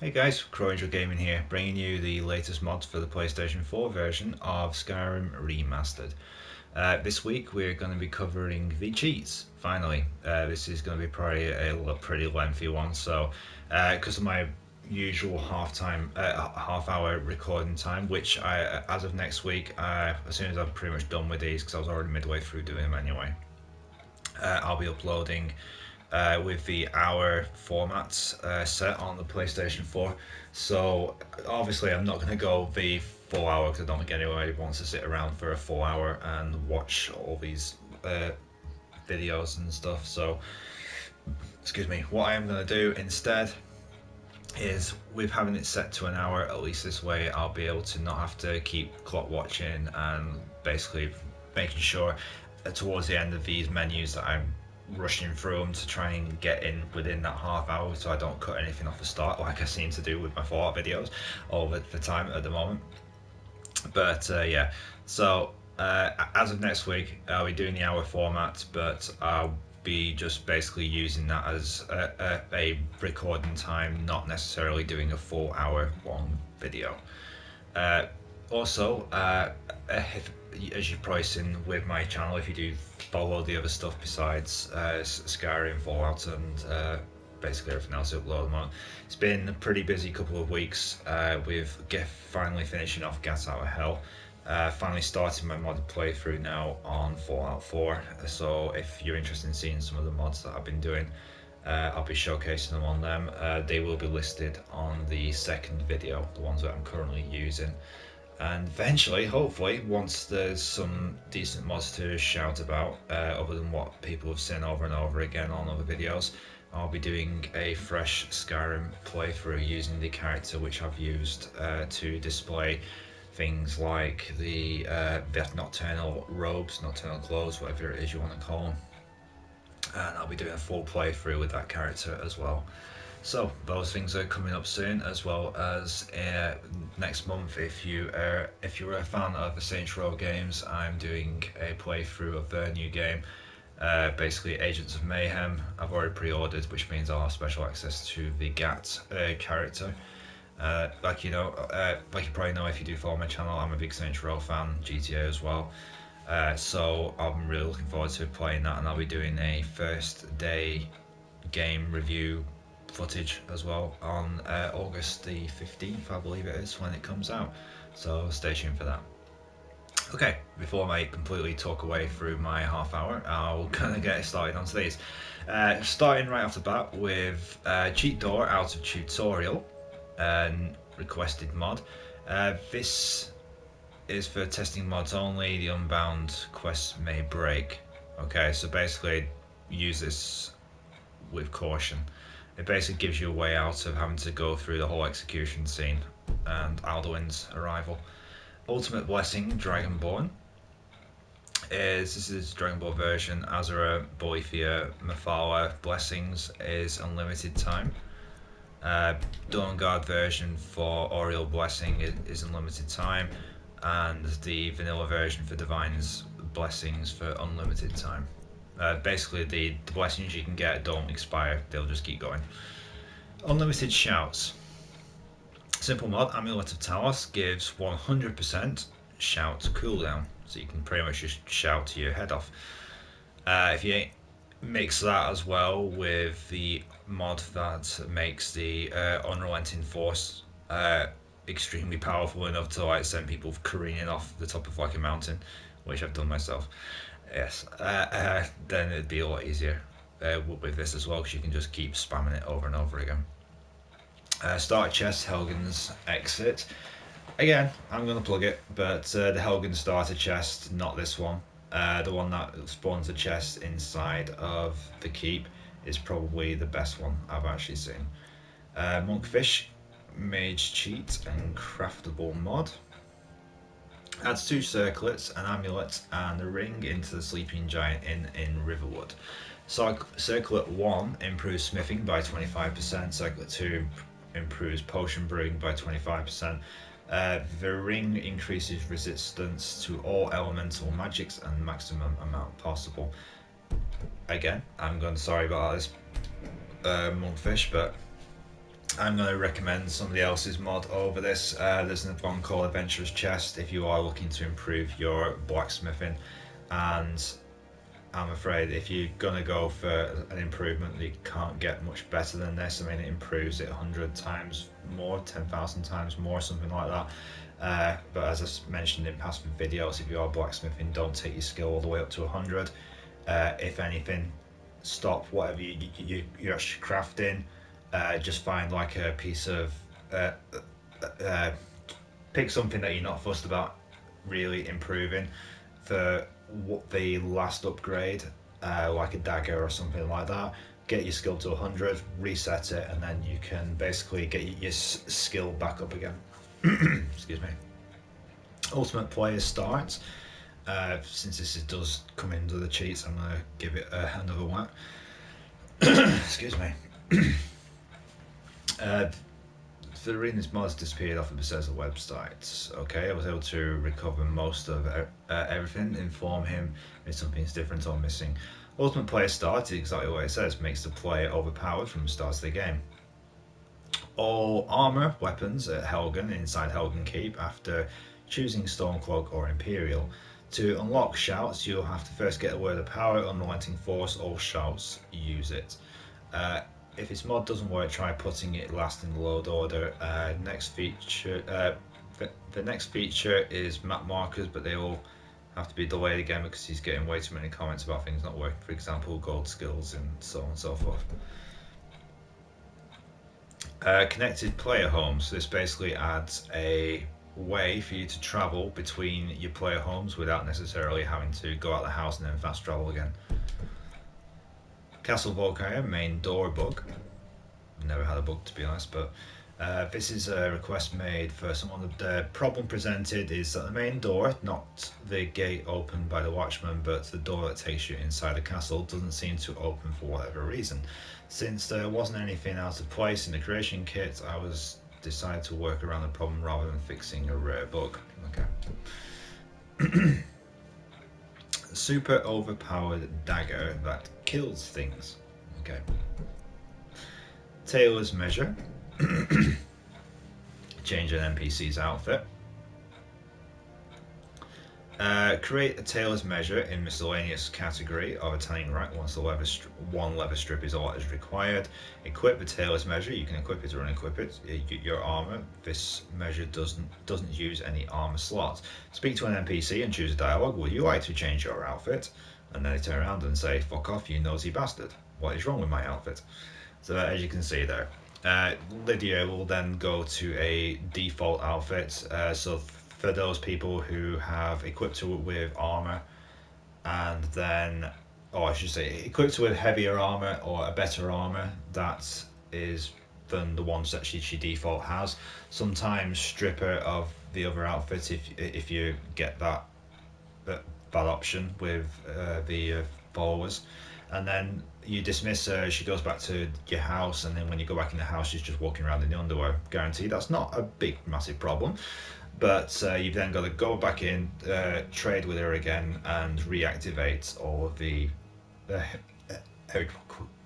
Hey guys, Crowangel Gaming here, bringing you the latest mods for the PlayStation 4 version of Skyrim Remastered. This week we're going to be covering the cheats, finally. This is going to be probably a pretty lengthy one, so because of my usual half hour recording time, which as of next week, as soon as I'm pretty much done with these, because I was already midway through doing them anyway, I'll be uploading with the hour formats set on the PlayStation 4. So obviously I'm not going to go the full hour because I don't think anybody wants to sit around for a full hour and watch all these videos and stuff. So excuse me, what I am going to do instead is, with having it set to an hour, at least this way I'll be able to not have to keep clock watching and basically making sure towards the end of these menus that I'm rushing through them to try and get in within that half hour so I don't cut anything off the start like I seem to do with my Fallout videos all the time at the moment. But yeah, so as of next week I'll be doing the hour format, but I'll be just basically using that as a recording time, not necessarily doing a full hour long video. Also, as you've probably seen with my channel, if you do follow the other stuff besides Skyrim, Fallout, and basically everything else I upload them on, it's been a pretty busy couple of weeks with finally finishing off Gas Out of Hell. Finally starting my mod playthrough now on Fallout 4, so if you're interested in seeing some of the mods that I've been doing, I'll be showcasing them on them. They will be listed on the second video, the ones that I'm currently using. And eventually, hopefully, once there's some decent mods to shout about, other than what people have seen over and over again on other videos, I'll be doing a fresh Skyrim playthrough using the character which I've used to display things like the nocturnal robes, nocturnal clothes, whatever it is you want to call them. And I'll be doing a full playthrough with that character as well. So those things are coming up soon, as well as next month. If you're a fan of the Saints Row games, I'm doing a playthrough of their new game, basically Agents of Mayhem. I've already pre-ordered, which means I'll have special access to the GAT character. Like you probably know if you do follow my channel, I'm a big Saints Row fan, GTA as well. So I'm really looking forward to playing that, and I'll be doing a first day game review footage as well on August the 15th, I believe it is, when it comes out. So stay tuned for that. Okay, before I completely talk away through my half hour, I'll kind of get started onto these. Starting right off the bat with Cheat Door out of tutorial and requested mod. This is for testing mods only. The unbound quests may break. Okay, so basically use this with caution. It basically gives you a way out of having to go through the whole execution scene and Alduin's arrival. Ultimate Blessing Dragonborn this is Dragonborn version. Azura, Boethia, Mephala Blessings is unlimited time. Dawnguard version for Oriel Blessing is unlimited time, and the vanilla version for Divine's Blessings for unlimited time. Basically the blessings you can get don't expire, they'll just keep going. Unlimited Shouts. Simple mod, Amulet of Talos gives 100% shout cooldown, so you can pretty much just shout your head off. If you mix that as well with the mod that makes the Unrelenting Force extremely powerful enough to like send people careening off the top of like a mountain, which I've done myself. Yes, then it'd be a lot easier with this as well, because you can just keep spamming it over and over again. Starter chest, Helgen's Exit. Again, I'm going to plug it, but the Helgen starter chest, not this one. The one that spawns the chest inside of the keep is probably the best one I've actually seen. Monkfish, Mage Cheat and Craftable mod. Adds 2 circlets, an amulet, and a ring into the Sleeping Giant Inn in Riverwood. So circlet 1 improves smithing by 25%, circlet 2 improves potion brewing by 25%. The ring increases resistance to all elemental magics and maximum amount possible. Again, sorry about this, Monkfish, but I'm going to recommend somebody else's mod over this. There's one called Adventurer's Chest if you are looking to improve your blacksmithing, and I'm afraid if you're going to go for an improvement, you can't get much better than this. I mean, it improves it 100 times more, 10,000 times more, something like that. But as I mentioned in past videos, if you are blacksmithing, don't take your skill all the way up to 100. If anything, stop whatever you're actually crafting. Just find like a piece of pick something that you're not fussed about really improving for what the last upgrade, like a dagger or something like that. Get your skill to 100, reset it, and then you can basically get your skill back up again. Excuse me. Ultimate player starts. Since this does come into the cheats, I'm gonna give it another whack. Excuse me. The reason this mod's disappeared off the Bethesda website. Okay, I was able to recover most of everything, inform him if something's different or missing. Ultimate player start is exactly what it says, makes the player overpowered from the start of the game. All armor weapons at Helgen inside Helgen Keep after choosing Stormcloak or Imperial. To unlock shouts, you'll have to first get a word of power, unrelenting force, all shouts, use it. If this mod doesn't work, try putting it last in the load order. Next feature, the next feature is map markers, but they all have to be delayed again because he's getting way too many comments about things not working. For example, gold skills and so on and so forth. Connected player homes. This basically adds a way for you to travel between your player homes without necessarily having to go out the house and then fast travel again. Castle Volkaya main door bug. Never had a bug to be honest, but this is a request made for someone. The problem presented is that the main door, not the gate opened by the watchman, but the door that takes you inside the castle, doesn't seem to open for whatever reason. Since there wasn't anything out of place in the creation kit, I decided to work around the problem rather than fixing a rare bug. Okay. Super overpowered dagger that kills things. Okay. Tailor's measure. Change an NPC's outfit. Create a tailor's measure in miscellaneous category of a tanning rack once the one leather strip is all that is required. Equip the tailor's measure. You can equip it or unequip it. Your armor. This measure doesn't use any armor slots. Speak to an NPC and choose a dialogue. Would you like to change your outfit? And then they turn around and say, "Fuck off, you nosy bastard. What is wrong with my outfit?" So as you can see there, Lydia will then go to a default outfit. So for those people who have equipped her with armor, and then, or I should say, equipped with heavier armor or a better armor that is than the ones that she default has. Sometimes strip her of the other outfit if you get that option with the followers, and then you dismiss her. She goes back to your house, and then when you go back in the house, she's just walking around in the underwear. Guaranteed, that's not a big massive problem. But you've then got to go back in, trade with her again, and reactivate all of the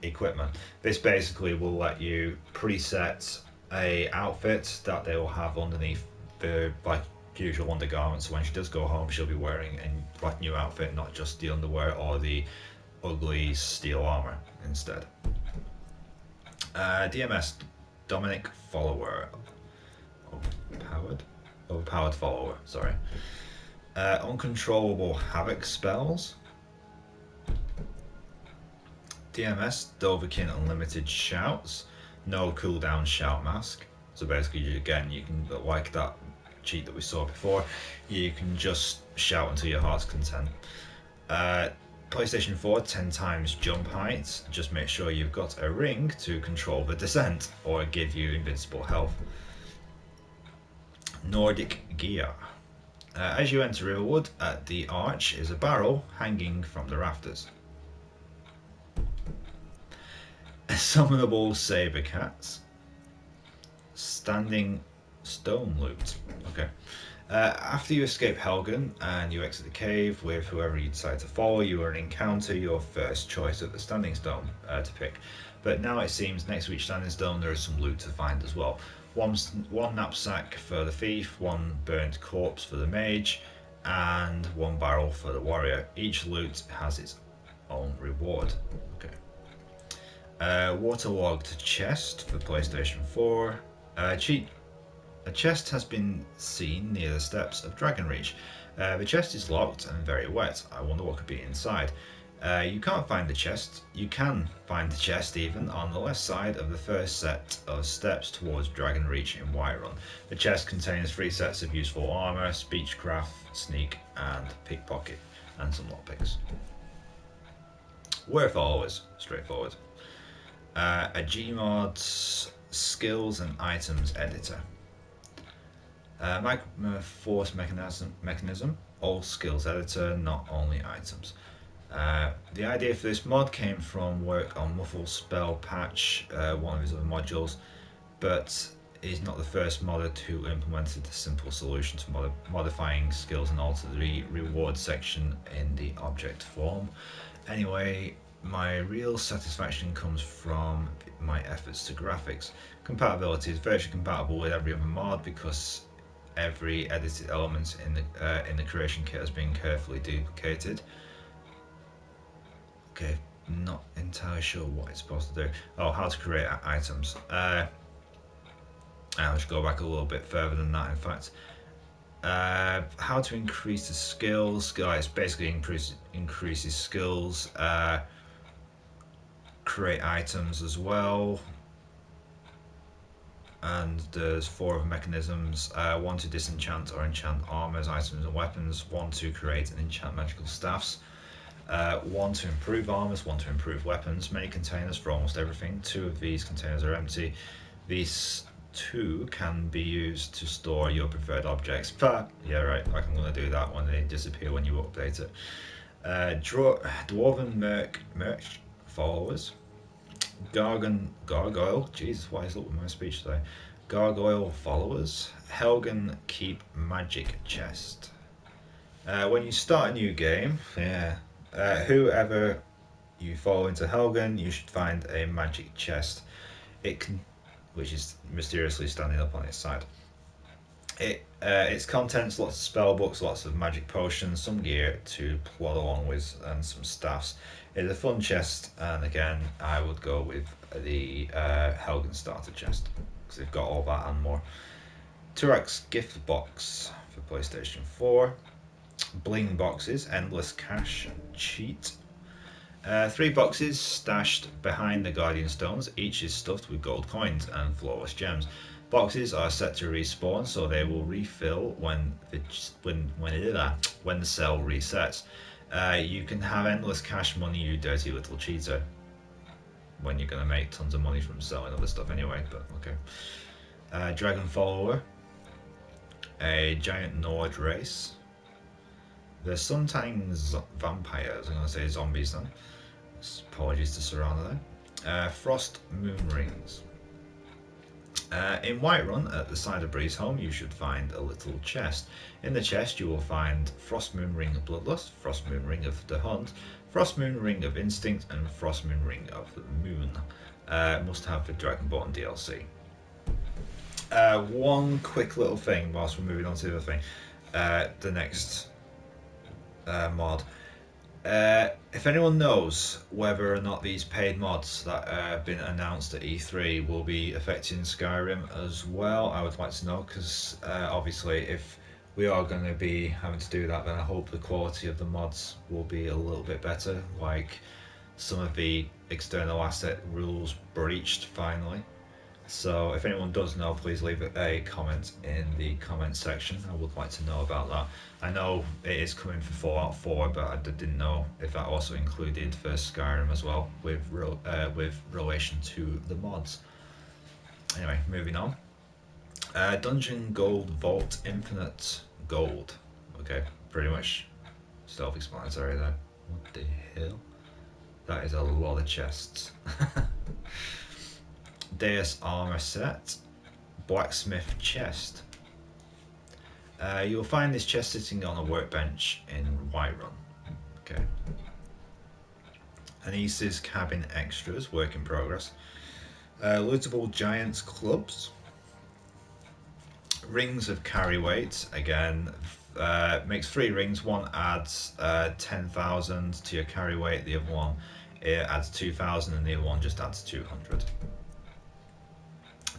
equipment. This basically will let you preset a outfit that they will have underneath the like usual undergarments. So when she does go home, she'll be wearing a like new outfit, not just the underwear or the ugly steel armor instead. DMS Dominic follower. Overpowered follower, sorry. Uncontrollable havoc spells. DMS Dovahkiin unlimited shouts. No cooldown shout mask. So basically, again, you can, like that cheat that we saw before, you can just shout until your heart's content. PlayStation 4 10 times jump height. Just make sure you've got a ring to control the descent or give you invincible health. Nordic gear. As you enter Riverwood, at the arch is a barrel hanging from the rafters. Summonable saber cats. Standing stone loot. Okay. After you escape Helgen and you exit the cave with whoever you decide to follow, you will encounter your first choice of the standing stone to pick. but now it seems next to each standing stone there is some loot to find as well. One knapsack for the thief, one burnt corpse for the mage, and one barrel for the warrior. Each loot has its own reward. Okay. Waterlogged chest for PlayStation 4. Cheat. A chest has been seen near the steps of Dragonreach. The chest is locked and very wet. I wonder what could be inside. You can't find the chest. You can find the chest even on the left side of the first set of steps towards Dragonreach in Whiterun. The chest contains 3 sets of useful armour, speechcraft, sneak and pickpocket, and some lockpicks. Where followers, straightforward. A Gmod skills and items editor. Force mechanism, all skills editor, not only items. The idea for this mod came from work on Muffle Spell Patch, one of his other modules, but he's not the first modder to implement a simple solution to modifying skills and alter the reward section in the object form. Anyway, my real satisfaction comes from my efforts to graphics. Compatibility is virtually compatible with every other mod because every edited element in the creation kit has been carefully duplicated. Okay, not entirely sure what it's supposed to do. Oh, how to create items. I should go back a little bit further than that, in fact. How to increase the skills. Guys, basically increases skills. Create items as well. And there's 4 other mechanisms. 1 to disenchant or enchant armors, items and weapons. 1 to create and enchant magical staffs. 1 to improve armors, 1 to improve weapons. Many containers for almost everything. 2 of these containers are empty. These 2 can be used to store your preferred objects. Yeah, right, I'm going to do that when they disappear when you update it. Dwarven Merch followers. Gargoyle, Jesus, why is it with my speech today? Gargoyle followers. Helgen Keep Magic Chest. When you start a new game, whoever you follow into Helgen, you should find a magic chest. Which is mysteriously standing up on its side. Its contents, lots of spell books, lots of magic potions, some gear to plod along with, and some staffs. It's a fun chest, and again, I would go with the Helgen starter chest because they've got all that and more. Turax gift box for PlayStation 4. Bling boxes, endless cash, cheat. 3 boxes stashed behind the Guardian Stones. Each is stuffed with gold coins and flawless gems. Boxes are set to respawn, so they will refill when the cell resets. You can have endless cash money, you dirty little cheater. When you're going to make tons of money from selling other stuff anyway, but okay. Dragon Follower. A giant Nord race. They're sometimes vampires, I'm going to say zombies then. Apologies to Serrano there. Frost Moon Rings. In Whiterun, at the side of Breezeholm, you should find a little chest. In the chest you will find Frost Moon Ring of Bloodlust, Frost Moon Ring of the Hunt, Frost Moon Ring of Instinct, and Frost Moon Ring of the Moon. Must have for Dragonborn DLC. One quick little thing whilst we're moving on to the other thing. The next mod. If anyone knows whether or not these paid mods that have been announced at E3 will be affecting Skyrim as well, I would like to know, because obviously if we are going to be having to do that, then I hope the quality of the mods will be a little bit better, like some of the external asset rules breached finally. So if anyone does know, please leave a comment in the comment section. I would like to know about that. I know it is coming for Fallout 4, but I didn't know if that also included for Skyrim as well, with relation to the mods. Anyway, moving on. Dungeon Gold Vault Infinite Gold. Okay, pretty much self-explanatory there. What the hell? That is a lot of chests. Deus Armor Set, Blacksmith Chest. You'll find this chest sitting on a workbench in Whiterun. Okay. Anis's Cabin Extras, work in progress. Lootable Giants Clubs. Rings of Carry Weight, again, makes 3 rings. One adds 10,000 to your carry weight, the other one it adds 2,000, and the other one just adds 200.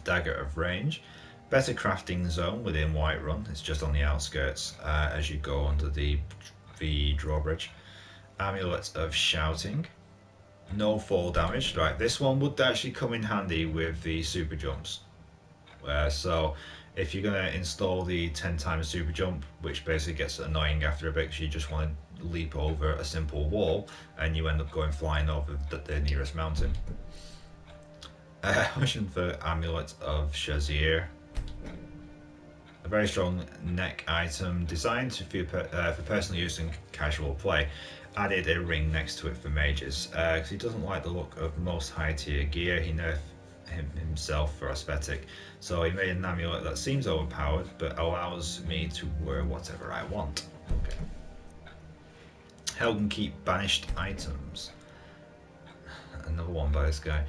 Dagger of Range. Better crafting zone within Whiterun. It's just on the outskirts as you go under the drawbridge. Amulet of Shouting. No fall damage. Right, this one would actually come in handy with the super jumps. So if you're going to install the 10 times super jump, which basically gets annoying after a bit because you just want to leap over a simple wall and you end up going flying over the nearest mountain. Option for Amulet of Shazir. A very strong neck item designed for personal use and casual play. Added a ring next to it for mages because he doesn't like the look of most high tier gear. He nerfed himself for aesthetic, so he made an amulet that seems overpowered but allows me to wear whatever I want. Okay. Helgen Keep Banished Items. Another one by this guy.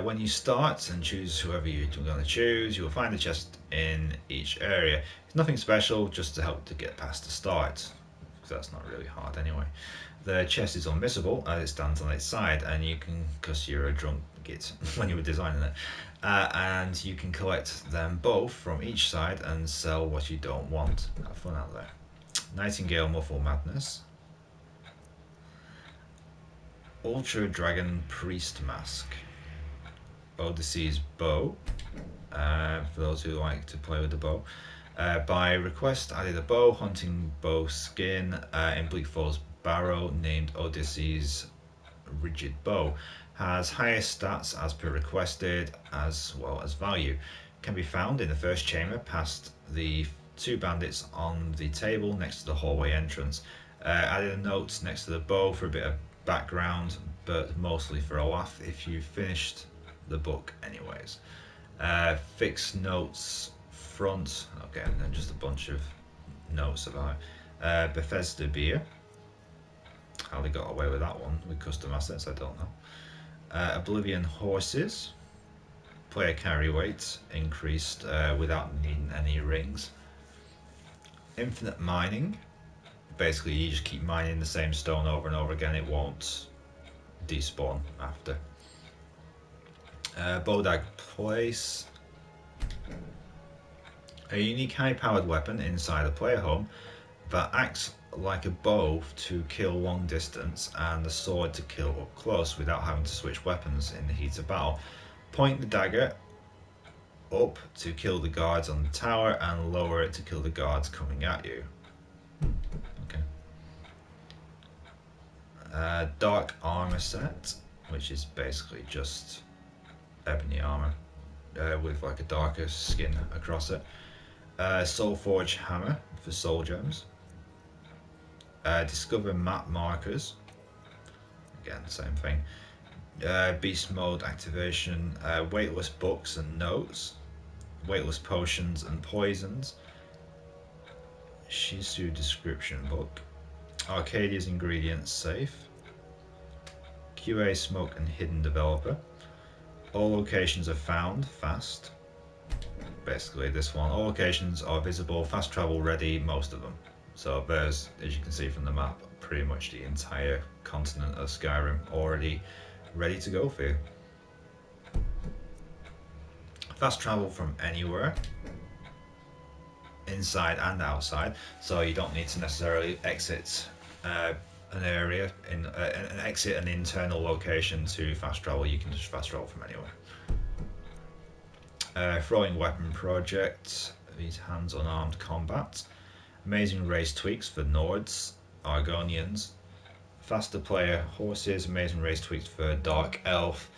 When you start and choose whoever you're going to choose, you will find a chest in each area. It's nothing special, just to help to get past the start, because that's not really hard anyway. The chest is unmissable as it stands on its side, and you can, because you're a drunk git when you were designing it, and you can collect them both from each side and sell what you don't want. Have fun out there. Nightingale Muffle Madness. Ultra Dragon Priest Mask. Odyssey's Bow, for those who like to play with the bow. By request, added a bow, hunting bow skin in Bleakfall's Barrow, named Odyssey's Rigid Bow. Has highest stats as per requested, as well as value. Can be found in the first chamber past the 2 bandits on the table next to the hallway entrance. Added a note next to the bow for a bit of background, but mostly for a laugh if you finished the book anyways. Fixed notes front, okay, and then just a bunch of notes about Bethesda beer. How they got away with that one with custom assets, I don't know. Oblivion Horses. Player carry weight increased without needing any rings. Infinite Mining. Basically you just keep mining the same stone over and over again, it won't despawn after. Bodag Place. A unique high-powered weapon inside a player home that acts like a bow to kill long distance and a sword to kill up close without having to switch weapons in the heat of battle. Point the dagger up to kill the guards on the tower and lower it to kill the guards coming at you. Okay. Dark Armor Set, which is basically just ebony armor with like a darker skin across it. Soulforge Hammer for soul gems. Discover map markers, again same thing. Beast mode activation. Weightless books and notes. Weightless potions and poisons. Shisu description book. Arcadia's ingredients safe. QA smoke and hidden developer. All locations are found fast. Basically this one, all locations are visible, fast travel ready, most of them. So there's, as you can see from the map, pretty much the entire continent of Skyrim already ready to go for you. Fast travel from anywhere, inside and outside, so you don't need to necessarily exit an area, exit an internal location to fast travel. You can just fast travel from anywhere. Throwing weapon project, these hands unarmed combat. Amazing race tweaks for Nords, Argonians. Faster player horses, amazing race tweaks for Dark Elf.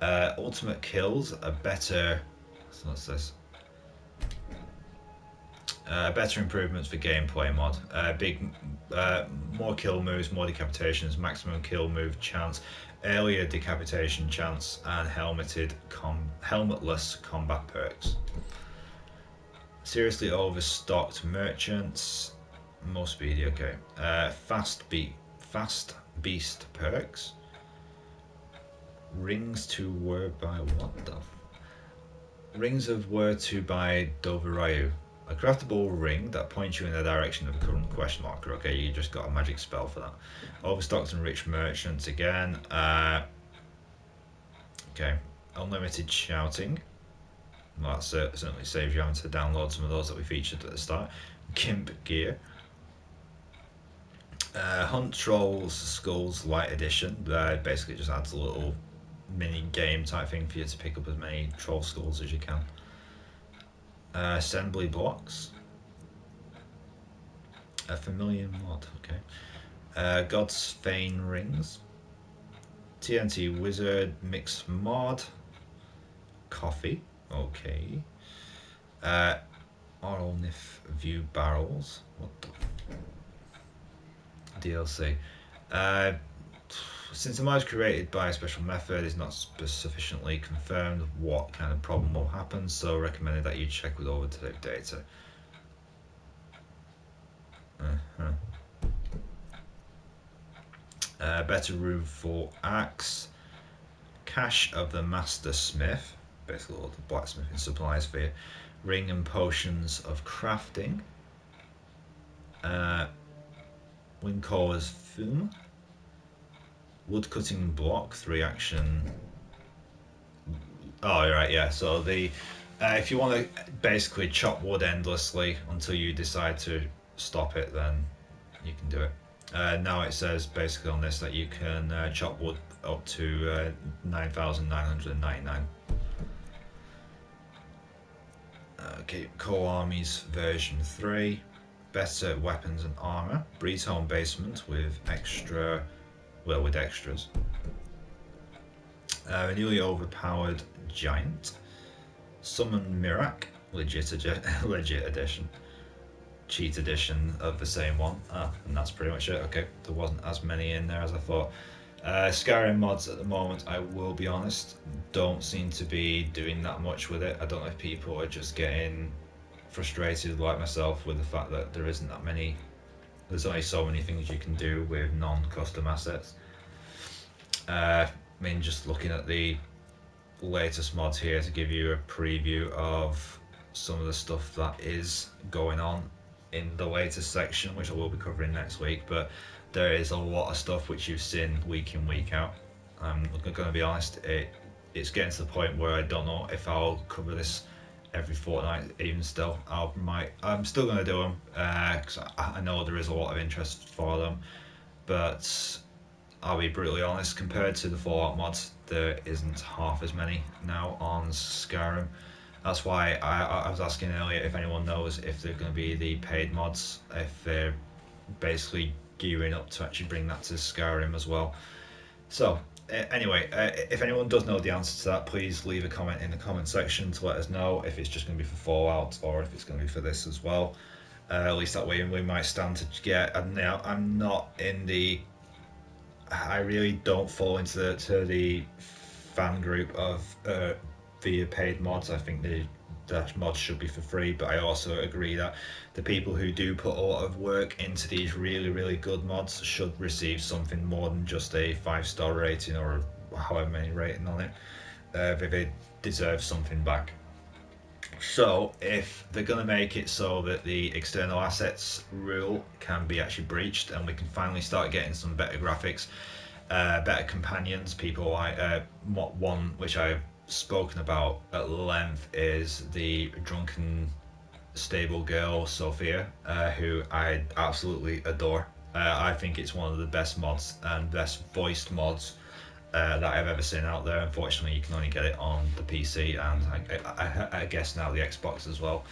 Ultimate kills, a better, what's this? Better improvements for gameplay mod. More kill moves, more decapitations, maximum kill move chance, earlier decapitation chance, and helmetless combat perks. Seriously overstocked merchants, more speedy. Okay. Fast beast perks. Rings to were by what the? Rings of were to by Doverayu. A craftable ring that points you in the direction of the current question marker. Okay, you just got a magic spell for that. Overstocked and rich merchants again. Okay, unlimited shouting. Well, that certainly saves you having to download some of those that we featured at the start. Gimp gear. Hunt Trolls Skulls Light Edition. Basically just adds a little mini game type thing for you to pick up as many troll skulls as you can. Assembly blocks. A familiar mod, okay. God's Fane rings. TNT Wizard Mix mod. Coffee, okay. Oralnif View barrels. What the DLC? Since the mod is created by a special method, it's not sufficiently confirmed what kind of problem will happen, so recommended that you check with over-to-date data. Better room for axe. Cache of the Master Smith, basically all the blacksmithing supplies for you. Ring and potions of crafting. Wincore's Fume. Woodcutting block, 3 action. Oh, right, yeah. So the if you want to basically chop wood endlessly until you decide to stop it, then you can do it. Now it says basically on this that you can chop wood up to 9,999. Okay, Core Armies version 3. Better weapons and armor. Breeze Home Basement with extra. Well, with extras. A newly overpowered giant. Summon Mirak, legit edition. Cheat edition of the same one. And that's pretty much it. Okay, there wasn't as many in there as I thought. Skyrim mods at the moment, I will be honest, don't seem to be doing that much with it. I don't know if people are just getting frustrated like myself with the fact that there isn't that many. There's only so many things you can do with non-custom assets. I mean, just looking at the latest mods here to give you a preview of some of the stuff that is going on in the latest section, which I will be covering next week, but there is a lot of stuff which you've seen week in, week out. I'm going to be honest, it's getting to the point where I don't know if I'll cover this every fortnight even still. I'm still going to do them because I know there is a lot of interest for them, but I'll be brutally honest, compared to the Fallout mods, there isn't half as many now on Skyrim. That's why I was asking earlier if anyone knows if they're going to be the paid mods, if they're basically gearing up to actually bring that to Skyrim as well. So anyway, if anyone does know the answer to that, please leave a comment in the comment section to let us know if it's just going to be for Fallout or if it's going to be for this as well. At least that way we might stand to get. And now I'm not in the. I really don't fall into the fan group of via paid mods. I think the mods should be for free, but I also agree that the people who do put a lot of work into these really good mods should receive something more than just a 5-star rating or however many rating on it. They deserve something back. So if they're going to make it so that the external assets rule can be actually breached and we can finally start getting some better graphics, better companions, people like one which I've spoken about at length is the drunken stable girl Sophia, who I absolutely adore. I think it's one of the best mods and best voiced mods that I've ever seen out there. Unfortunately, you can only get it on the PC and I guess now the Xbox as well,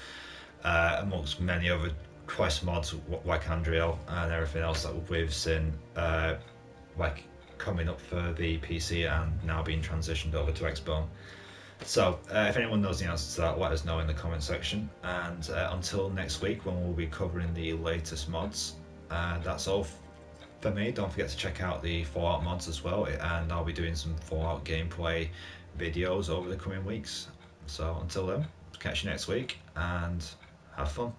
amongst many other quest mods like Andriel and everything else that we've seen like coming up for the PC and now being transitioned over to Xbone. So if anyone knows the answer to that, let us know in the comment section, and until next week when we'll be covering the latest mods, that's all for me. Don't forget to check out the Fallout mods as well, and I'll be doing some Fallout gameplay videos over the coming weeks. So until then, catch you next week and have fun.